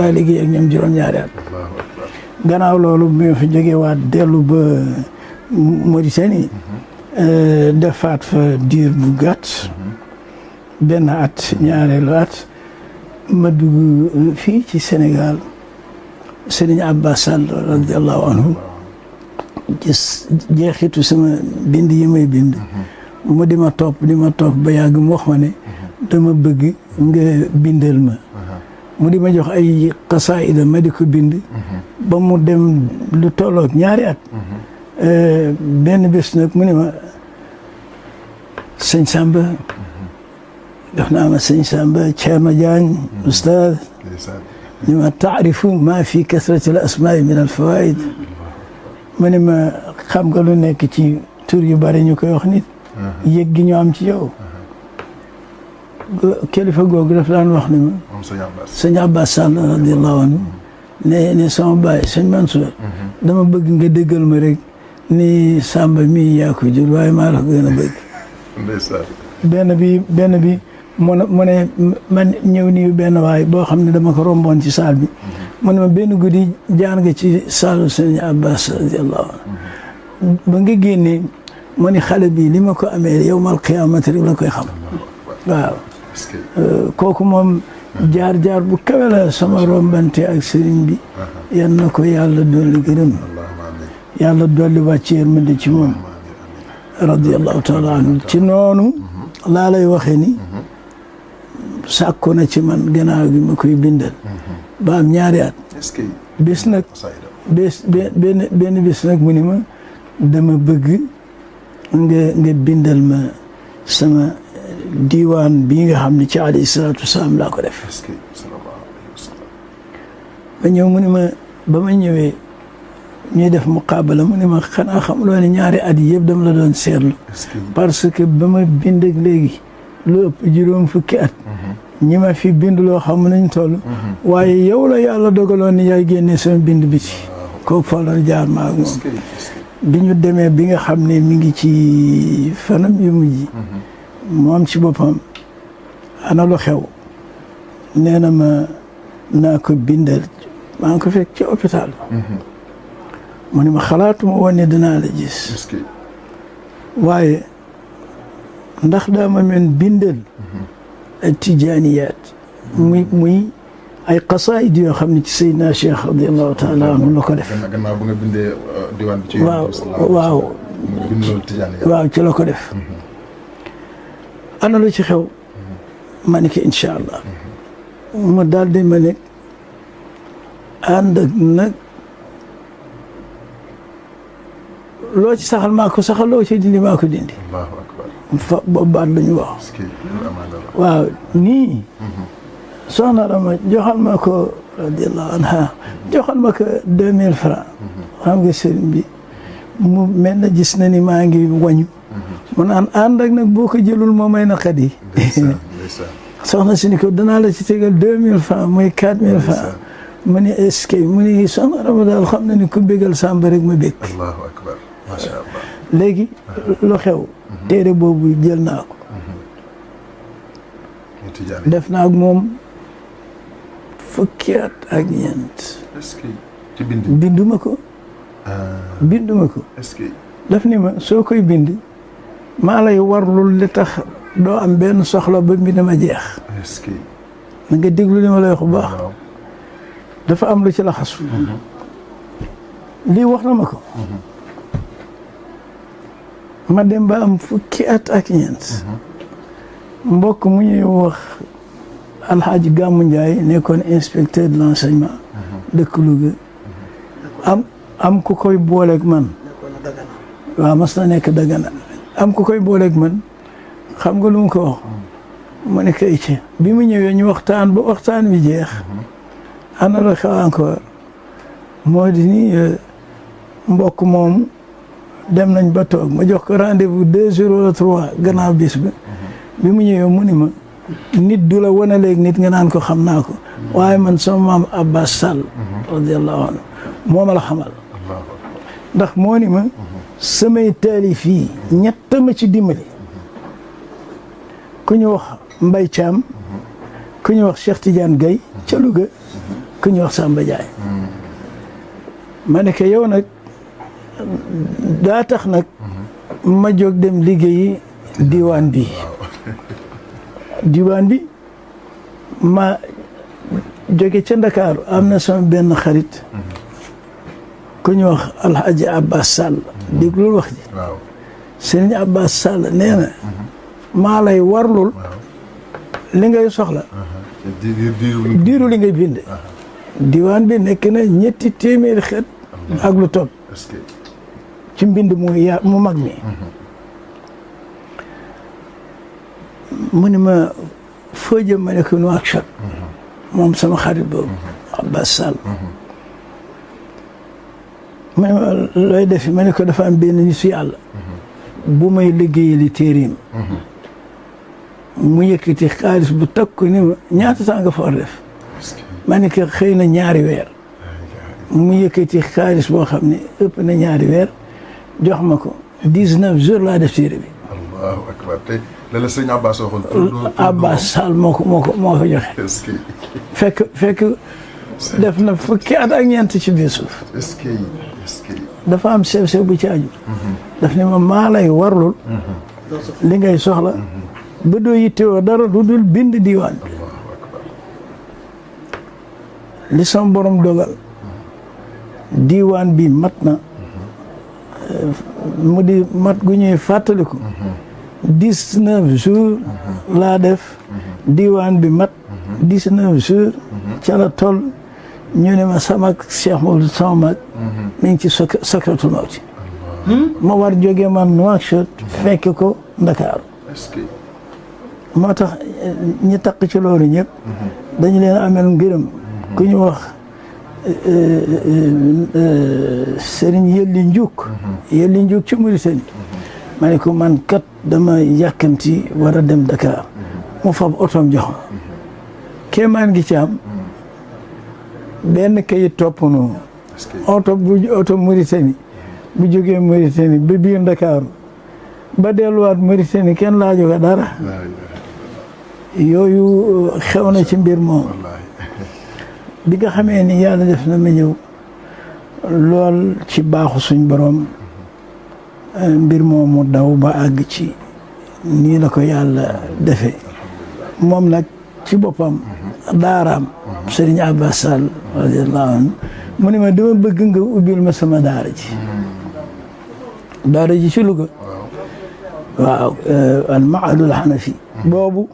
daa liggéey ak ñoom juróom-ñaari at gannaaw loolu bi ma fa jógee waat dellu ba Mauritanie defaat fa diir bu gàtt benn at ñaareelu at ma dugg fii ci Sénégal Serigne Abbas Sall radiallahu anhu gis jeexitu sama bind yi may bind mu di ma topp ba yàgg mu wax ma ne dama bëgg nga bindal ma mu di ma jox ay xasaayida ma di ko bind ba mu dem lu tolloog ñaari at benn bés nag mu ne ma sëñ Samba def naa ma sëñ Samba Thierno Diagne oustaz ni ma taarifu ma fi kasrati al asmaai min al fawaid mu ne ma xam nga lu nekk ci tur yu bari ñu koy wax nit yëg gi ñu am ci yow kilifa googu daf daan wax ni ma sëñ Abbas Sall radiallahu anhu ne sama baay sëñ Mansour dama bëgg nga déggal ma rek ni Samba mii yaa ko jur waaye maa la ko gën a bëgg benn bi mu ne man ñëw nii benn waay boo xam ne dama ko romboon ci saal bi mu ne ma benn guddi jaar nga ci saalu sëñ Abbas radiallahu anhu ba nga génnee mu ne xale bi li ma ko amee yawmal qiyaamati rek la koy xam waaw kooku moom jaar bu kawe la sama rombante ak sëriñ bi yan na ko yàlla dolli gërëm yàlla dolli wàcc yërmande ci moom radiallahu taala anhu ci noonu laa lay waxee ni sàkku na ci man gannaaw gi ma koy bindal ba am ñaari at bés nag benn bés nag mu ni ma dama bëgg nga bindal ma sama diiwaan bii nga xam ne ci alayhi salaatu wasalaam laa ko def ma ñëw mu ne ma ba ma ñëwee ñuy def muqaabala mu ne ma xanaa xamuloo ne ñaari at yi yëpp dama la doon seetlu parce que ba ma bind ak léegi lu ëpp juróom fukki at ñi ma fi bind loo xam nañ toll waaye yow la yàlla dogaloon ni yaay génne sama bind bi ci kooku fa la jaar maa ak moom bi ñu demee bi nga xam ne mi ngi ci fanam yu mujj moom ci boppam ana lu xew nee na ma naa ko bindal maa ngi ko fekk ci hôpital mu ne ma xalaatuma woon ne dinaa la gis waaye ndax daa ma men bindal ay tijaaniyaat muy ay qasaayid yoo xam ne ci Seydina Cheikh radiallahu taala anhu la ko def gannaaw bu nga bindee diwaan bi ci waaw ci la ko def ana lu ci xew ma ne ko incha allah mu daal di ma nekk ànd ak nag loo ci saxal maa ko saxal loo ci dindi maa ko dindi fa boobu baat la ñu wax waaw nii soxna Rama joxal ma ko radiallahu anha joxal ma ko 2000 francs xam nga sëriñ bi mu mel na gis na ni maa ngi wañu mu naan ànd ak nag boo ko jëlul moo may naqat yi soxna si ni ko danaa la ci tegal 2000 francs mooy 4000 francs mu ne est-ce que mu ne soxna Rama daal xam na ni ku bégal Samba rek ma bég allahu akbar macha allah léegi lu xew téere boobu jël naa ko def naa ak moom fukki at ak ñeent est-ce que ci binduma ko est-ce que daf ni ma soo koy bind maa lay warlul li tax doo am benn soxla ba mbind ma jeex est-ce que na nga déglu li ma lay wax bu baax dafa am lu ci la xasu lii wax na ma ko ma dem ba am fukki at ak ñeent mbokk mu ñuy wax alxaaji Gàmmu Njaay nekkoon inspecteur de l'enseignement dëkk Louga am ku koy booleeg man waaw mas na nekk Dagana am ku koy booleeg man xam nga lu mu ko wax mu ne kay ci bi mu ñëwee ñu waxtaan ba waxtaan bi jeex ana la xew encore moo di ni mbokk moom dem nañ ba toog ma jox ko rendez-vous 2 jours wala 3 gannaaw bis bi mu ñëwee mu ni ma nit du la wanaleeg nit nga naan ko xam naa ko waaye man sama maam Abbas Sall radiallahu anhu moo ma la xamal ndax moo ni ma samay taalif yi ñett ma ci dimbali ku ñu wax Mbay Caam ku ñu wax Cheikh Tidiane Gaye ca Louga ku ñuy wax Samba Jaay ma ne ko yow nag daa tax nag ma jóg dem liggéeyi diwaan bi ma jóge ca Ndakaaru am na sama benn xarit ku ñu wax Alhaji Abbas Sall déglul wax ji Sëriñ Abbas Sall nee na maa lay warlul li ngay soxla diiru li ngay bind diwaan bi nekk na 3 téeméeri xeet ak lu topp ci mbind mu mag mi mu ne ma foo jëm ma ne ko Nouakchott moom sama xarit boobu Abbas Sall mu ne ma looy defi ma ne ko dafa am benn nitu yàlla bu may liggéeyali téeréem mu yëkkati xaalis bu takku ni ma ñaata saa nga for def ma ne ko xëy na 2 weer mu yëkkati xaalis boo xam ne ëpp na 2 weer jox ma ko 19 jours laa def téere bi. allahu akbar tey la sëñ Abbas waxoon. Abbas Sall moo ko joxe. fekk def na fukki at ak ñeent ci biir suuf. dafa am sew bu ci aju. daf ne ma maa lay warlul. li ngay soxla. ba doo yittewoo dara lu dul bind diwaan bi. li sama borom dogal. diwaan bi mat na. mu di mat gu ñuy fàttaliku. 19 jours laa def. diwaan bi mat. 19 jours. ca la toll. ñu ne ma sama Cheikh Maodo sama mag. mi ngi ci sakratul mawti. ma war jóge man Nouakchott fekk ko Ndakaaru. moo tax ñi takk ci loolu ñëpp. dañu leen amel ngërëm. ku ñu wax Serigne Yelli Njuuk. Yelli Njuuk ci Mauritanie. ma ne ko man kat dama yàkkamti war a dem Dakar. mu fab otoom jox ma. kéemaan gi ci am. benn kayit topp noonu. oto Mauritanie. bu jógee Mauritanie ba biir Ndakaaru. ba delluwaat Mauritanie kenn laaju ko dara. yooyu xew na ci mbir moom. bi nga xamee ni yàlla def na ma ñëw. lool ci baaxu suñ borom. mbir moomu daw ba àgg ci. nii la ko yàlla defee. moom nag ci boppam. daaraam. Serigne Abbas Sall radiyallahu anhu mu ne ma dama bëgg nga ubbil ma sama daara ji. daara ji ci Louga. waaw al Mahadul Hanafi boobu.